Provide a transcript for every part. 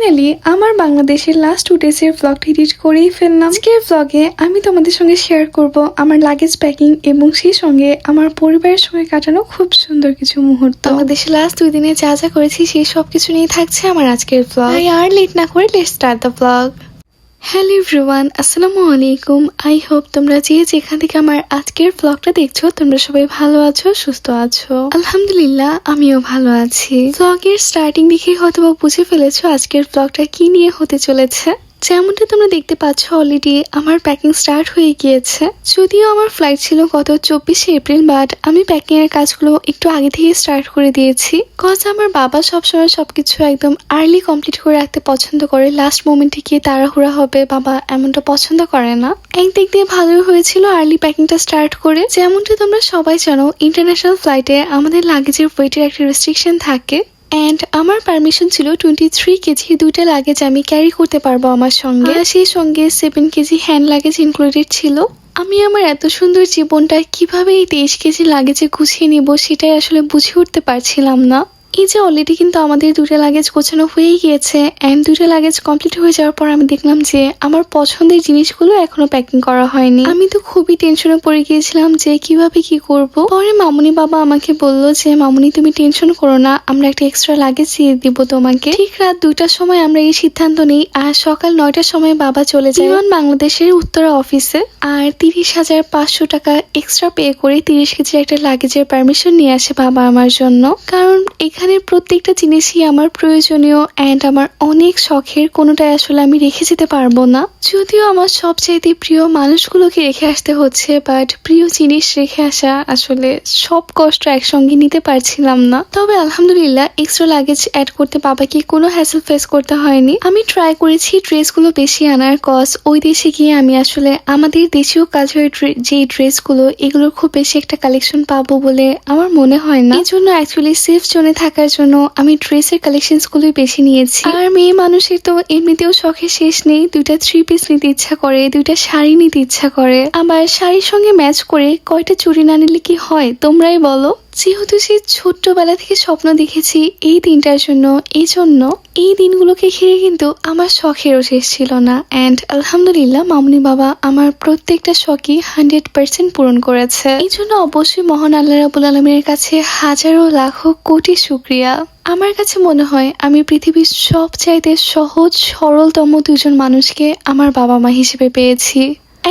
Finally আমার বাংলাদেশের last 2 ডেজের ব্লগটা এডিট করেই ফেললাম। আজকের ব্লগে আমি তোমাদের সঙ্গে শেয়ার করব আমার লাগেজ প্যাকিং এবং সেই সঙ্গে আমার পরিবারের সঙ্গে কাটানো খুব সুন্দর কিছু মুহূর্ত। বাংলাদেশের লাস্ট 2 দিনে যা যা করেছি সেই সব কিছু নিয়ে থাকছে আমার আজকের ব্লগ। আর লেট না করে let's start the blog. Hello everyone, আসসালামু আলাইকুম। আই হোপ তোমরা যে যেখান থেকে আমার আজকের ব্লগটা দেখছো তোমরা সবাই ভালো আছো, সুস্থ আছো। আলহামদুলিল্লাহ আমিও ভালো আছি। ব্লগের স্টার্টিং দেখে হয়তো বুঝে ফেলেছো আজকের ব্লগটা কি নিয়ে হতে চলেছে। যেমনটা তোমরা দেখতে পাচ্ছ অলরেডি আমার প্যাকিং স্টার্ট হয়ে গিয়েছে। যদিও আমার ফ্লাইট ছিল গত 24শে এপ্রিল, বাট আমি প্যাকিং এর কাজগুলো একটু আগে থেকে স্টার্ট করে দিয়েছি। কজ আমার বাবা সবসময় সবকিছু একদম আর্লি কমপ্লিট করে রাখতে পছন্দ করে, লাস্ট মোমেন্টে গিয়ে তাড়াহুড়া হবে বাবা এমনটা পছন্দ করে না। একদিক দিয়ে ভালোই হয়েছিল আর্লি প্যাকিংটা স্টার্ট করে। যেমনটা তোমরা সবাই জানো ইন্টারন্যাশনাল ফ্লাইটে আমাদের লাগেজের ওয়েটের একটা রেস্ট্রিকশন থাকে। অ্যান্ড আমার পারমিশন ছিল 23 কেজি দুইটা লাগেজ আমি ক্যারি করতে পারবো আমার সঙ্গে। সেই সঙ্গে 7 কেজি হ্যান্ড লাগেজ ইনক্লুডেড ছিল। আমি আমার এত সুন্দর জীবনটা কিভাবে এই 23 কেজি লাগেজে গুছিয়ে নিব সেটাই আসলে বুঝে উঠতে পারছিলাম না। এই যে অলরেডি কিন্তু আমাদের 2টা লাগেজ গোছানো হয়ে গিয়েছে অ্যান্ড 2টা লাগেজ কমপ্লিট হয়ে যাওয়ার পর আমি দেখলাম যে আমার পছন্দের জিনিসগুলো এখনো প্যাকিং করা হয়নি। আমি তো খুবই টেনশনে পড়ে গিয়েছিলাম যে কিভাবে কি করব। পরে মামুনি বাবা আমাকে বলল যে মামুনি তুমি টেনশন করো না, আমরা একটা এক্সট্রা লাগেজ দিয়ে দিব তোমাকে। ঠিক রাত 2টার সময় আমরা এই সিদ্ধান্ত নিই আর সকাল 9টার সময় বাবা চলে যায় বাংলাদেশের উত্তরা অফিসে। আর 30,500 টাকা এক্সট্রা পে করে 30 কেজির একটা লাগেজের পারমিশন নিয়ে আসে বাবা আমার জন্য। কারণ এখানের প্রত্যেকটা জিনিসই আমার প্রয়োজনীয় অ্যান্ড আমার অনেক শখের, কোনোটাই আসলে আমি রেখে যেতে পারবো না। যদিও আমার সবচাইতে প্রিয় মানুষগুলোকে রেখে আসতে হচ্ছে, বাট প্রিয় জিনিস রেখে আসা আসলে সব কষ্ট একসঙ্গে নিতে পারছিলাম না। তবে আলহামদুলিল্লাহ এক্সট্রা লাগেজ অ্যাড করতে বাবাকে কোনো হ্যাসেল ফেস করতে হয়নি। আমি ট্রাই করেছি ড্রেসগুলো বেশি আনার, কজ ওই দেশে গিয়ে আমি আসলে আমাদের দেশীয় কালচারের যে ড্রেসগুলো এগুলোর খুব বেশি একটা কালেকশন পাবো বলে আমার মনে হয় না। এই জন্য অ্যাকচুয়ালি সেফ জোনে থাকার জন্য আমি ড্রেসের কালেকশনস গুলোই বেশি নিয়েছি। আর মেয়ে মানুষের তো এমনিতেও শখের শেষ নেই, 2টা 3 পিস নিতে ইচ্ছা করে, 2টা শাড়ি নিতে ইচ্ছা করে। আবার শাড়ির সঙ্গে ম্যাচ করে কয়টা চুড়ি না নিলে কি হয় তোমরাই বলো। যেহেতু সে ছোট্টবেলা থেকে স্বপ্ন দেখেছি এই দিনটার জন্য, এই জন্য এই দিনগুলোকে ঘিরে কিন্তু আমার শখেরও শেষ ছিল না। অ্যান্ড আলহামদুলিল্লাহ মামুনি বাবা আমার প্রত্যেকটা শখই 100% পূরণ করেছে। এই জন্য অবশ্যই মহান আল্লাহ রাব্বুল আলামিনের কাছে হাজারো লাখো কোটি শুকরিয়া। আমার কাছে মনে হয় আমি পৃথিবীর সবচাইতে সহজ সরলতম 2জন মানুষকে আমার বাবা মা হিসেবে পেয়েছি।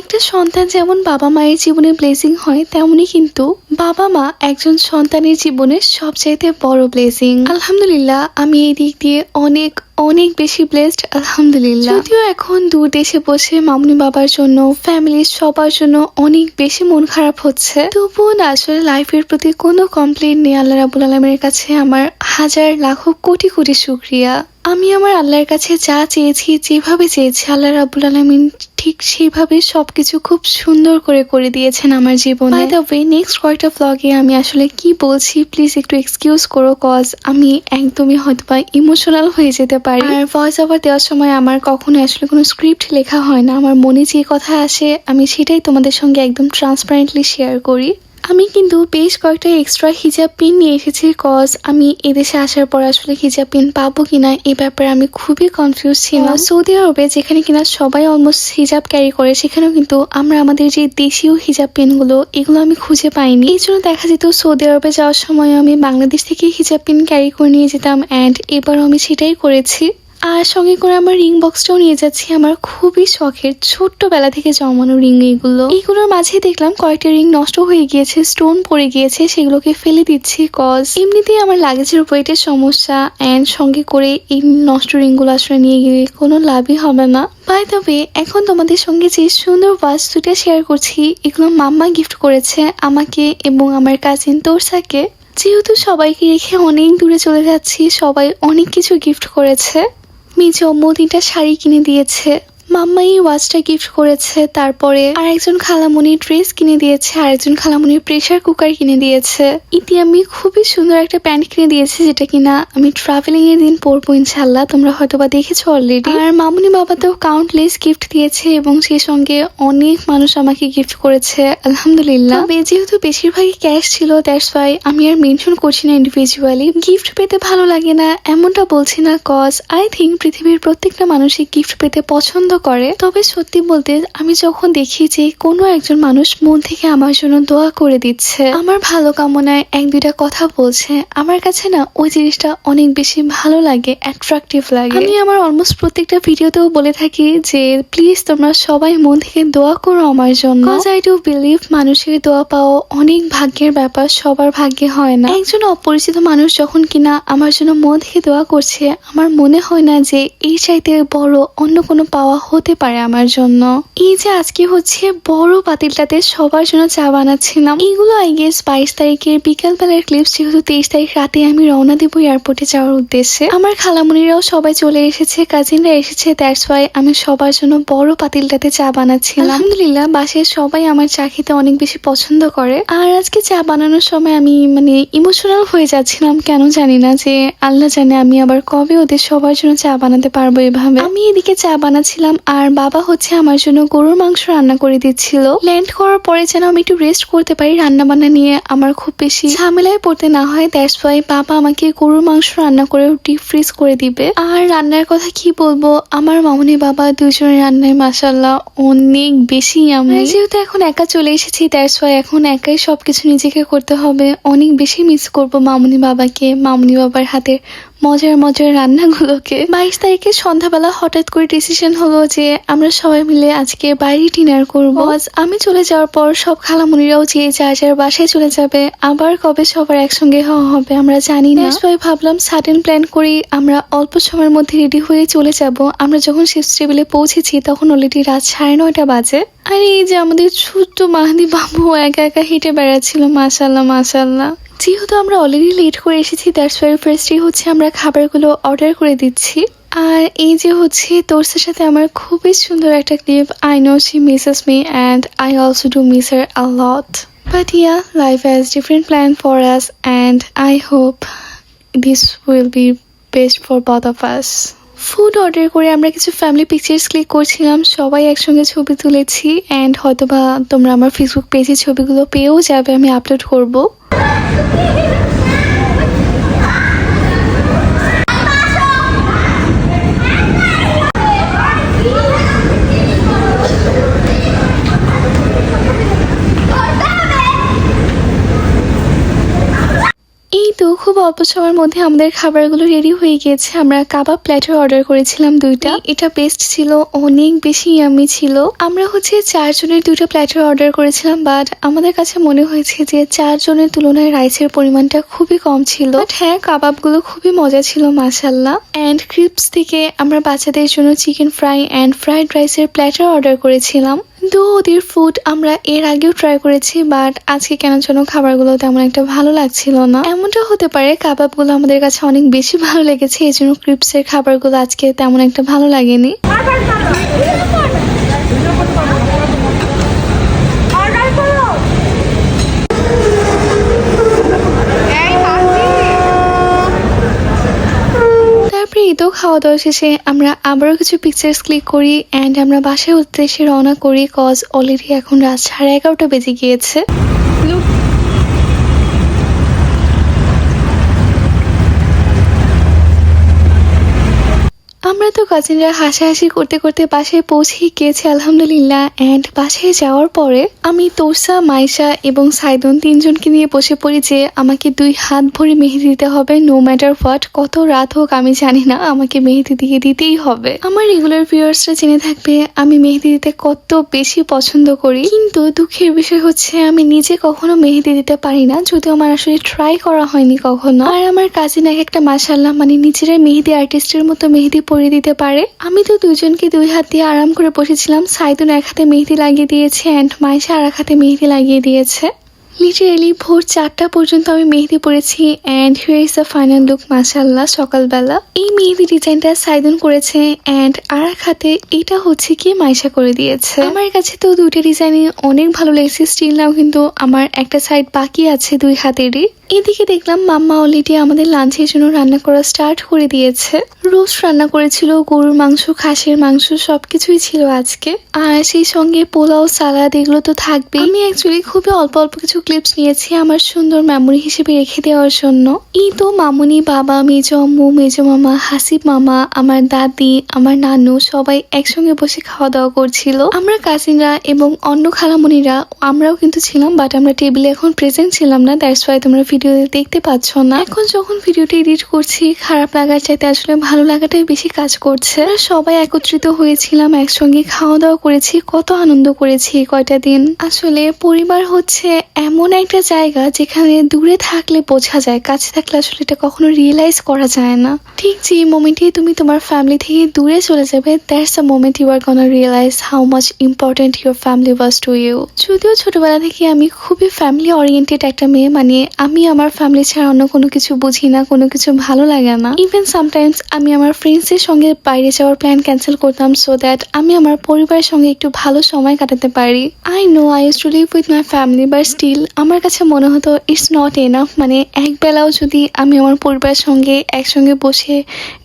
একটা সন্তান যেমন বাবা মায়ের জীবনে ব্লেসিং হয়, তেমনি কিন্তু বাবা মা একজন সন্তানের জীবনে সবচাইতে বড় ব্লেসিং। আলহামদুলিল্লাহ আমি এই দিক দিয়ে অনেক অনেক বেশি ব্লেসড আলহামদুলিল্লাহ। যদিও এখন দূর দেশে বসে মামুনি বাবার জন্য, ফ্যামিলির সবার জন্য অনেক বেশি মন খারাপ হচ্ছে, তবুও না আসলে লাইফের প্রতি কোনো কমপ্লেইন নেই। আল্লাহ রাব্বুল আলামিনের কাছে আমার হাজার লাখো কোটি কোটি শুকরিয়া। আমি আমার আল্লাহর কাছে যা চেয়েছি, যেভাবে চেয়েছি, আল্লাহ রাব্বুল আলামিন ঠিক সেইভাবে সবকিছু খুব সুন্দর করে করে দিয়েছেন আমার জীবনে। বাই দ্য ওয়ে নেক্সট কয়েকটা ব্লগে আমি আসলে কি বলছি প্লিজ একটু এক্সকিউজ করো, কজ আমি একদমই হয়তোবা ইমোশনাল হয়ে যেতে পারি। আর ভয়েস ওভার দেওয়ার সময় আমার কখনো আসলে কোনো স্ক্রিপ্ট লেখা হয় না, আমার মনে যে কথা আসে আমি সেটাই তোমাদের সঙ্গে একদম ট্রান্সপারেন্টলি শেয়ার করি। আমি কিন্তু বেশ কয়েকটা এক্সট্রা হিজাব পিন নিয়ে এসেছি, কজ আমি এদেশে আসার পর আসলে হিজাব পিন পাবো কিনা এই ব্যাপারে আমি খুবই কনফিউজ ছিলাম। সৌদি আরবে যেখানে কিনা সবাই অলমোস্ট হিজাব ক্যারি করে, সেখানেও কিন্তু আমরা আমাদের যে দেশীয় হিজাব পিনগুলো এগুলো আমি খুঁজে পাইনি। এই জন্য দেখা যেত সৌদি আরবে যাওয়ার সময় আমি বাংলাদেশ থেকে হিজাব পিন ক্যারি করে নিয়ে যেতাম, অ্যান্ড এবারও আমি সেটাই করেছি। আর সঙ্গে করে আমার রিং বক্সটাও নিয়ে যাচ্ছি, আমার খুবই শখের ছোট্টবেলা থেকে জমানো রিং। এইগুলোর মাঝে দেখলাম কয়েকটা রিং নষ্ট হয়ে গিয়েছে, স্টোন পড়ে গিয়েছে, সেগুলোকে ফেলে দিচ্ছি, কজ এমনিতেই আমার লাগেজের ওয়েটের সমস্যা, অ্যান্ড সঙ্গে করে এই নষ্ট রিংগুলো আসলে নিয়ে গেলে কোনো লাভই হবে না। বাই দ্য ওয়ে এখন তোমাদের সঙ্গে যে সুন্দর ওয়াচ 2টা শেয়ার করছি, এগুলো মাম্মা গিফট করেছে আমাকে এবং আমার কাজিন তোরসাকে। যেহেতু সবাইকে রেখে অনেক দূরে চলে যাচ্ছি, সবাই অনেক কিছু গিফট করেছে। মেয়ে জন্মদিনটা শাড়ি কিনে দিয়েছে, মাম্মাই ওয়াচটা গিফট করেছে, তারপরে আর একজন খালামণি ড্রেস কিনে দিয়েছে, আর একজন খালামণি প্রেসার কুকার কিনে দিয়েছে। ইতি আমি খুবই সুন্দর একটা প্যান্ট কিনে দিয়েছে, যেটা কিনা আমি ট্রাভেলিং এর দিন পরবো ইনশাল্লাহ, তোমরা হয়তো বা দেখেছো অলরেডি। আর মামুনি বাবা তো কাউন্টলেস গিফট দিয়েছে এবং সেই সঙ্গে অনেক মানুষ আমাকে গিফট করেছে আলহামদুলিল্লাহ। তবে যেহেতু বেশিরভাগই ক্যাশ ছিল, দ্যাটস ওয়াই আমি আর মেনশন করছি না ইন্ডিভিজুয়ালি। গিফট পেতে ভালো লাগে না এমনটা বলছি না, কজ আই থিঙ্ক পৃথিবীর প্রত্যেকটা মানুষই গিফট পেতে পছন্দ করে। তবে সত্যি বলতে আমি যখন দেখি যে কোনো একজন মানুষ মন থেকে আমার জন্য দোয়া করে দিচ্ছে, আমার ভালো কামনায় এক দুইটা কথা বলছে, আমার কাছে না ওই জিনিসটা অনেক বেশি ভালো লাগে, অ্যাট্রাকটিভ লাগে। আমি আমার অলমোস্ট প্রত্যেকটা ভিডিওতেও বলে থাকি যে প্লিজ তোমরা সবাই মন থেকে দোয়া করো আমার জন্য, কজ আই ডু বিলিভ মানুষের দোয়া পাওয়া অনেক ভাগ্যের ব্যাপার, সবার ভাগ্যে হয় না। একজন অপরিচিত মানুষ যখন কিনা আমার জন্য মন থেকে দোয়া করছে, আমার মনে হয় না যে এই চাইতে বড় অন্য কোনো পাওয়া হতে পারে আমার জন্য। এই যে আজকে হচ্ছে বড় পাতিলটাতে সবার জন্য চা বানাচ্ছিলাম, এইগুলো আই গেস 22 তারিখের বিকাল বেলার ক্লিপস, যেহেতু 23 তারিখ রাতে আমি রওনা দিব এয়ারপোর্টে যাওয়ার উদ্দেশ্যে। আমার খালামুনিরাও সবাই চলে এসেছে, কাজিনরা এসেছে, দ্যাটস ওয়াই আমি সবার জন্য বড় পাতিলটাতে চা বানাচ্ছিলাম। আলহামদুলিল্লাহ বাসায় সবাই আমার চা খেতে অনেক বেশি পছন্দ করে। আর আজকে চা বানানোর সময় আমি ইমোশনাল হয়ে যাচ্ছিলাম, কেন জানি না, যে আল্লাহ জানে আমি আবার কবে ওদের সবার জন্য চা বানাতে পারবো এভাবে। আমি এদিকে চা বানাচ্ছিলাম আর বাবা হচ্ছে আমার জন্য গরুর মাংস রান্না করে দিচ্ছিল। ল্যান্ড করার পরে যেন আমি একটু রেস্ট করতে পারি, রান্না বান্না নিয়ে আমার খুব বেশি ঝামেলায় পড়তে না হয়, দ্যাটস ওয়াই বাবা আমাকে গরুর মাংস রান্না করে ডিপ ফ্রিজ করে দিবে। আর রান্নার কথা কি বলবো, আমার মামুনি বাবা দুজনের রান্নায় মাশাআল্লাহ অনেক বেশি আমি, যেহেতু এখন একা চলে এসেছি দ্যাটস ওয়াই এখন একাই সবকিছু নিজেকে করতে হবে। অনেক বেশি মিস করবো মামুনি বাবাকে, মামুনি বাবার হাতের মজার মজার রান্নাগুলোকে। 22 তারিখে সন্ধ্যাবেলা হঠাৎ করে ডিসিশন হলো যে আমরা সবাই মিলে আজকে বাইরে ডিনার করবো। আমি চলে যাওয়ার পর সব খালামুনিরাও যে যার যার বাসায় চলে যাবে, আবার কবে সবার একসঙ্গে হওয়া হবে আমরা জানি না। সবাই ভাবলাম সাডেন প্ল্যান করি, আমরা অল্প সময়ের মধ্যে রেডি হয়ে চলে যাব। আমরা যখন শিফট টেবিলে পৌঁছেছি তখন অলরেডি রাত 9:30 বাজে। আর এই যে আমাদের ছোট্ট মাহাদি বাবু একা একা হেঁটে বেড়াচ্ছিল, মাশাল্লাহ মাশাল্লাহ। যেহেতু আমরা অলরেডি লেট করে এসেছি দ্যাটস ওয়াই ফার্স্টে হচ্ছে আমরা খাবারগুলো অর্ডার করে দিচ্ছি। আর এই যে হচ্ছে তোরসের সাথে আমার খুবই সুন্দর একটা clip, I know she Mrs me and I also do miss her a lot, but yeah life has different plan for us and I hope this will be best for both of us. Food order করে আমরা কিছু family pictures click করছিলাম, সবাই একসঙ্গে ছবি তুলেছি and হয়তোবা তোমরা আমার ফেসবুক পেজে ছবিগুলো পেয়েও যাবে, আমি আপলোড করবো। এই তো খুব অল্প সময়ের মধ্যে আমাদের খাবারগুলো রেডি হয়ে গিয়েছে। আমরা কাবাব প্ল্যাটার অর্ডার করেছিলাম 2টা, এটা বেস্ট ছিল, অনেক বেশি ইয়ামি ছিল। আমরা হচ্ছে 4 জনের 2টা প্ল্যাটার অর্ডার করেছিলাম, বাট আমাদের কাছে মনে হয়েছে যে 4 জনের তুলনায় রাইসের পরিমাণটা খুবই কম ছিল। বাট হ্যাঁ কাবাবগুলো খুবই মজা ছিল মাশাল্লাহ। অ্যান্ড ক্রিপস থেকে আমরা বাচ্চাদের জন্য চিকেন ফ্রাই অ্যান্ড ফ্রাইড রাইসের প্ল্যাটার অর্ডার করেছিলাম। তো ওদের ফুড আমরা এর আগেও ট্রাই করেছি, বাট আজকে কেন যেন খাবারগুলো তেমন একটা ভালো লাগছিল না। এমনটা হতে পারে কাবাবগুলো আমাদের কাছে অনেক বেশি ভালো লেগেছে, এই জন্য ক্রিপসের খাবারগুলো আজকে তেমন একটা ভালো লাগেনি। তো খাওয়া দাওয়া শেষে আমরা আবারও কিছু পিকচার্স ক্লিক করি অ্যান্ড আমরা বাসায় উদ্দেশ্যে রওনা করি, কজ অলরেডি এখন রাত 11:30 বেজে গিয়েছে। আমরা তো কাজিনরা হাসাহাসি করতে করতে বাসায় পৌঁছে গিয়েছি আলহামদুলিল্লাহ। অ্যান্ড বাসায় যাওয়ার পরে আমি তোরসা, মাইশা এবং সাইদুন 3 জনকে নিয়ে বসে পড়ি যে আমাকে 2 হাত ভরে মেহেদি দিতে হবে, নো ম্যাটার হোয়াট, কত রাত হোক আমি জানি না, আমাকে মেহেদি দিয়ে দিতেই হবে। আমার রেগুলার ভিউয়ার্সরা জেনে থাকবে আমি মেহেদি দিতে কত বেশি পছন্দ করি, কিন্তু দুঃখের বিষয় হচ্ছে আমি নিজে কখনো মেহেদি দিতে পারি না, যদিও আমার আসলে ট্রাই করা হয়নি কখনো। আর আমার কাজিন এক একটা মাশাআল্লাহ নিজেরাই মেহেদি আর্টিস্টের মতো মেহেদি পরে দিতে পারে। আমি তো 2 জনকে 2 হাত দিয়ে আরাম করে বসেছিলাম, সাইদুন এক হাতে মেহেদি লাগিয়ে দিয়েছে অ্যান্ড মাইশা আর এক হাতে মেহেদি লাগিয়ে দিয়েছে। লিটারেলি ভোর 4টা পর্যন্ত আমি মেহেদি পরেছি and here is the final look. মাশাআল্লাহ, সকালবেলা এই মেহেদি ডিজাইনটা সাইদুন করেছে অ্যান্ড আর এক হাতে এটা হচ্ছে কি মাইশা করে দিয়েছে। আমার কাছে তো দুইটা ডিজাইনই অনেক ভালো লেগেছে। স্টিল নাও কিন্তু আমার একটা সাইড বাকি আছে দুই হাতেরই। এদিকে দেখলাম মাম্মা অলরেডি আমাদের লাঞ্চের জন্য রান্না করা স্টার্ট করে দিয়েছে। রোস্ট রান্না করেছিল, গরুর মাংস, খাসির মাংস সবকিছুই ছিল আজকে। আর সেই সঙ্গে পোলাও, সালাদ এগুলো তো থাকবে। আমি অ্যাকচুয়ালি খুবই অল্প অল্প কিছু ক্লিপস নিয়েছি আমার সুন্দর মেমোরি হিসেবে রেখে দেওয়ার জন্য। এই তো মামুনি, বাবা, মেজো আম্মু, মেজো মামা, হাসিব মামা, আমার দাদি, আমার নানু সবাই একসঙ্গে বসে খাওয়া দাওয়া করছিল। আমরা কাজিনরা এবং অন্য খালামণিরা আমরাও কিন্তু ছিলাম, বাট আমরা টেবিলে এখন প্রেজেন্ট ছিলাম না। দ্যাটস ওয়াই তোমরা ভিডিওতে দেখতে পাচ্ছ না। এখন যখন ভিডিওটা এডিট করছি খারাপ লাগার চাইতে আসলে ভালো লাগাটাই বেশি কাজ করছে। সবাই একত্রিত হয়েছিলাম, একসঙ্গে খাওয়া দাওয়া করেছি, কত আনন্দ করেছি কয়টা দিন। আসলে পরিবার হচ্ছে এমন একটা জায়গা যেখানে দূরে থাকলে বোঝা যায়, কাছে থাকলে আসলে এটা কখনো রিয়েলাইজ করা যায় না। ঠিক যে মোমেন্টে তুমি তোমার ফ্যামিলি থেকে দূরে চলে যাবে, that's the moment you are gonna realise how much important your family was to you. যদিও ছোটবেলা থেকে আমি খুবই ফ্যামিলি ওরিয়েন্টেড একটা মেয়ে, মানে আমি আমার ফ্যামিলি ছাড়া অন্য কোনো কিছু বুঝি না, কোনো কিছু ভালো লাগে না। ইভেন সামটাইমস আমি আমার ফ্রেন্ডসের সঙ্গে বাইরে যাওয়ার প্ল্যান ক্যান্সেল করতাম সো দ্যাট আমি আমার পরিবারের সঙ্গে একটু ভালো সময় কাটাতে পারি। I know I use to live with my family, but still আমার কাছে মনে হতো ইটস নট এনাফ। মানে এক বেলাও যদি আমি আমার পরিবারের সঙ্গে একসঙ্গে বসে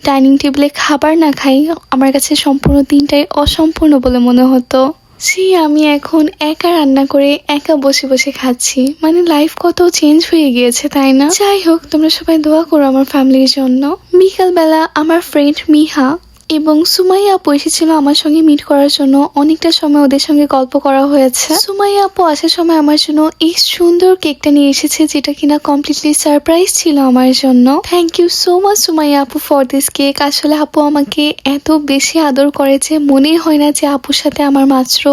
ডাইনিং টেবিলে খাবার না খাই, আমার কাছে সম্পূর্ণ দিনটাই অসম্পূর্ণ বলে মনে হতো। আমি এখন একা রান্না করে একা বসে বসে খাচ্ছি, মানে লাইফ কত চেঞ্জ হয়ে গিয়েছে তাই না? যাই হোক, তোমরা সবাই দোয়া করো আমার ফ্যামিলির জন্য। বিকালবেলা আমার ফ্রেন্ড মিহা এবং সুমাইয়া আপু এসেছিল আমার সঙ্গে মিট করার জন্য। অনেকটা সময় ওদের সঙ্গে গল্প করা হয়েছে। সুমাইয়া আপু আসার সময় আমার জন্য এই সুন্দর কেকটা নিয়ে এসেছে, যেটা কিনা কমপ্লিটলি সারপ্রাইজ ছিল আমার জন্য। Thank you so much Sumaiya আপু ফর দিস কেক। আসলে আপু আমাকে এত বেশি আদর করেছে, মনেই হয় না যে আপুর সাথে আমার মাত্র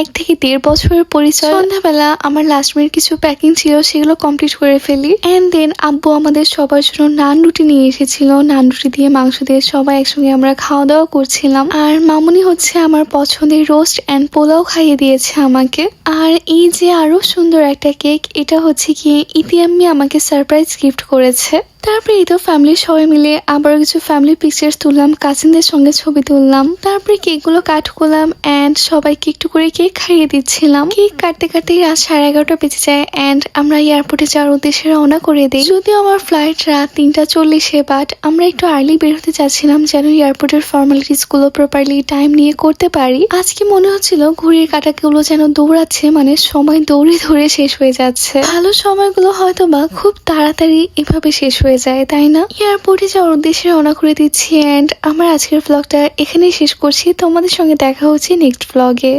1 থেকে 1.5 বছরের পরিচয়। সন্ধ্যাবেলা আমার লাস্ট মিনিট কিছু প্যাকিং ছিল, সেগুলো কমপ্লিট করে ফেলি। অ্যান্ড দেন আব্বু আমাদের সবার জন্য নান রুটি নিয়ে এসেছিল। নান রুটি দিয়ে মাংস দিয়ে সবাই একসঙ্গে আমরা খাওয়া দাওয়া করছিলাম। আর মামুনি হচ্ছে আমার পছন্দের রোস্ট অ্যান্ড পোলাও খাইয়ে দিয়েছে আমাকে। আর এই যে আরো সুন্দর একটা কেক, এটা হচ্ছে কি ইতিআম্মি আমাকে সারপ্রাইজ গিফট করেছে। তারপরে এই তো ফ্যামিলির সবাই মিলে আবারও কিছু ফ্যামিলি পিকচার্স তুললাম, কাজিনদের সঙ্গে ছবি তুললাম। তারপরে কেকগুলো কাট করলাম অ্যান্ড সবাইকে একটু করে কেক খাইয়ে দিচ্ছিলাম। কেক কাটতে কাটতেই রাত 11:30 বেজে যায় অ্যান্ড আমরা এয়ারপোর্টে যাওয়ার উদ্দেশ্যে রওনা করে দিই। যদিও আমার ফ্লাইট রাত 3:40, বাট আমরা একটু আর্লি বের হতে চাচ্ছিলাম যেন এয়ারপোর্টের ফর্মালিটিস গুলো প্রপারলি টাইম নিয়ে করতে পারি। আজকে মনে হচ্ছিল ঘড়ির কাঁটাগুলো যেন দৌড়াচ্ছে, মানে সময় দৌড়ে দৌড়ে শেষ হয়ে যাচ্ছে। ভালো সময়গুলো হয়তো বা খুব তাড়াতাড়ি এভাবে শেষ হয়ে যায় তাই না? এয়ারপোর্টে যাওয়ার উদ্দেশ্যে রওনা করে দিচ্ছি অ্যান্ড আমার আজকের ব্লগটা এখানেই শেষ করছি। তোমাদের সঙ্গে দেখা হচ্ছে নেক্সট ব্লগে।